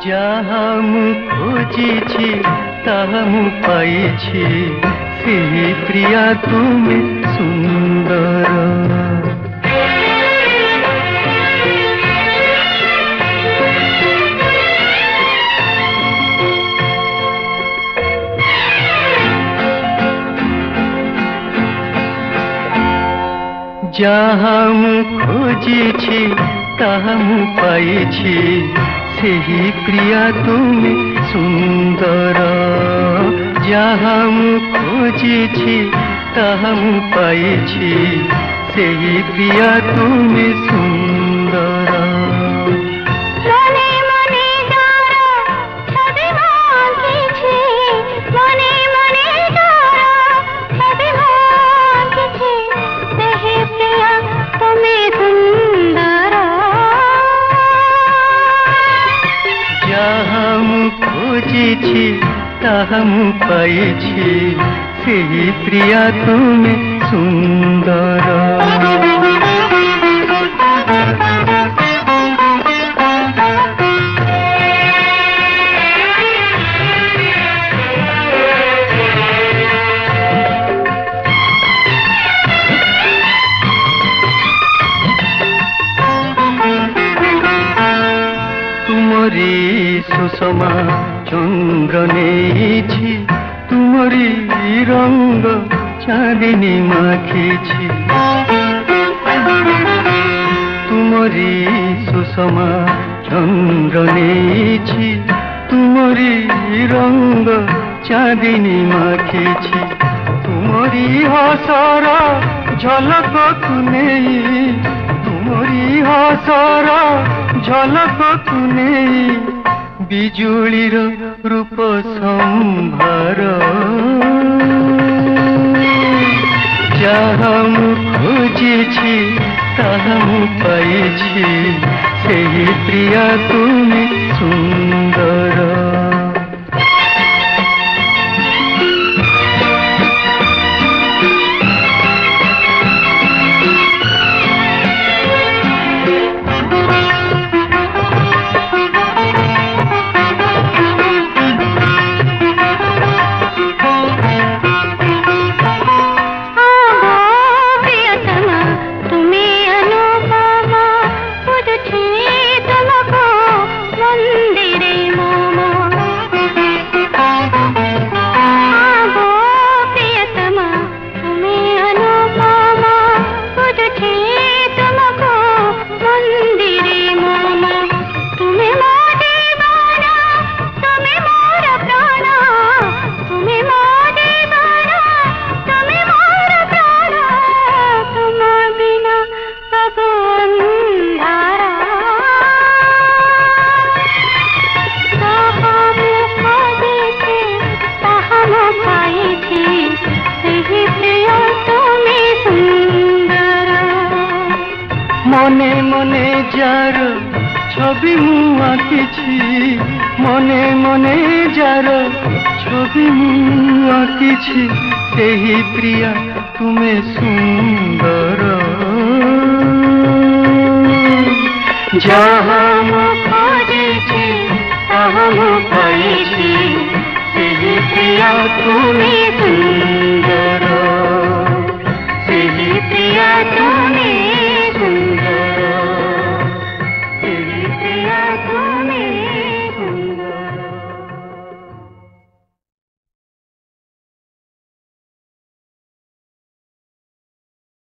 जहाँ मु खोजिछि ताहा मु पाइछि सेही प्रिया तुमे सुंदर। जहाँ मु खोजिछि ताहा मु पाइछि सेही प्रिया तुमे सुंदर। जहाँ मु खोजिछि ताहा मु पाइछि सेही प्रिया तुमे सुंदर। जहाँ मु खोजिछि ताहा मु पाइछि सेही प्रिया तुमे सुंदर। तुमरी सुषमा चंद्र नेछि तुमरी रंग चांदनी माखिछि। तुमरी सुषमा चंद्र नेछि तुमरी रंग चांदनी माखिछि। तुमरी हसर झलक कुनेई तुमरी हसर झलक कुनेई बिजुलीर रूप संभार। जहाँ मु खोजिछि ताहा मु पाइछि सेही प्रिया तुमे सुंदर। मने मने जार छवि मु आँकिछि मने मने जार छवि मु आँकिछि सेही प्रिया तुमे सुंदर। जहाँ मु खोजिछि ताहा मु पाइछि सेही प्रिया तुमे सुंदर।